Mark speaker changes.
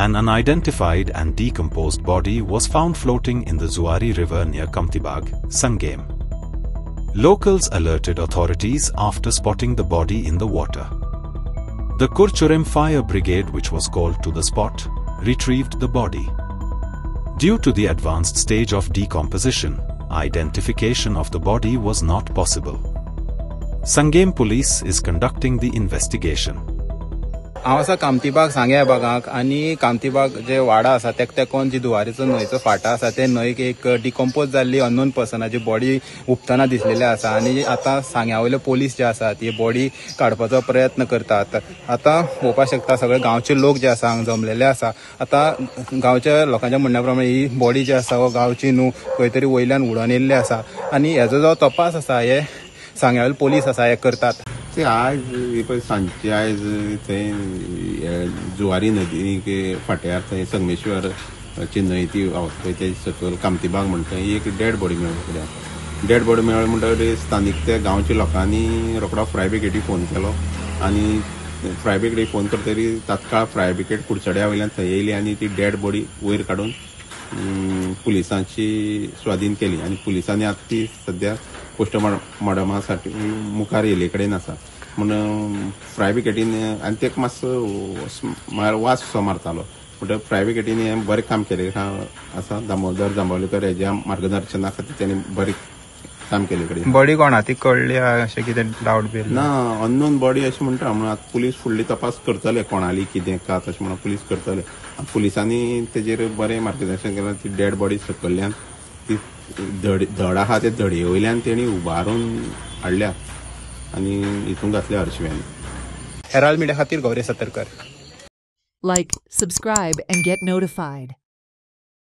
Speaker 1: An unidentified and decomposed body was found floating in the Zuari River near Kamtibag, Sangem. Locals alerted authorities after spotting the body in the water. The Kurchurem Fire Brigade, which was called to the spot, retrieved the body. Due to the advanced stage of decomposition, identification of the body was not possible. Sangem police is conducting the investigation.
Speaker 2: हांव आसा कामतीबाग सांग्या भागाक आनी कामतीबाग जे वाडा आसा तेका तेकोन जी दुवारेचो न्हंयचो फाटा आसा ते न्हंयक एक डिकम्पोज जाल्ली अननोन पर्सनाची बॉडी हुबतना दिसलेली आसा आनी आतां सांग्या वयले पोलीस जे आसात ही बॉडी काडपाचो प्रयत्न करतात. आतां पळोवपाक शकता सगळे गांवचे लोक जे आसा हांगा जमलेले आसा. आतां गांवच्या लोकांच्या म्हणण्या प्रमाणे ही बॉडी जी आसा हो गांवची न्हू खंय तरी वयल्यान उडोवन येयल्ली आसा आनी हेजो जो तपास आसा हे सांग्या वयले पोलीस आसा हे करतात.
Speaker 3: ते आज सांजचे आयज थंय जुवारी नदी फाट्यार थंय संगमेश्वर ची न्हंय ती व्हांवता ते सकयल कामतीबाग म्हणटा एक डेड बॉडी मेळ्ळी फुड्यान. डेड बॉडी मेळ्ळी म्हणटकीर स्थानीक त्या गांवच्या लोकांनी रोखडो फायर ब्रिगेडीक फोन केलो आनी फायर ब्रिगेडीक फोन करतरी तात्काळ फायर ब्रिगेड कुडचड्या वयल्यान थंय येयली आनी ती डेड बॉडी वयर काडून पुलिसांची स्वाधीन केली आनी पुलिसांनी आतां ती सद्या पोस्टमॉर्टमासाठी मुखार येयले कडेन आसा म्हण फायर ब्रिगेडीन आनी तेका मातसो वास असो मारतालो म्हणटकीर फायर ब्रिगेडीन हें बरें काम केलें आसा. दामोदर जांबावलेकर हेज्या मार्गदर्शना खातीर तेणी बरें काम केले कडेन.
Speaker 2: बॉडी कोणा ती कळ्ळी अशें कितें डावट बी
Speaker 3: ना अननोन बॉडी अशें म्हणटा म्हण आतां पुलीस फुडली तपास करतले कोणाली कितें का तशें म्हणून पुलीस करतले. पुलिसांनी तेजेर बरें मार्गदर्शन केलें. ती डेड बॉडी सकयल्यान ती धड आहा ते धडये वयल्यान तेणी उबारून हाडल्या आनी हितून घातल्या हरशिव्यांनी.
Speaker 2: हेराल्ड मिडिया खातीर Gauri Satarkar.
Speaker 4: Like, subscribe and get notified.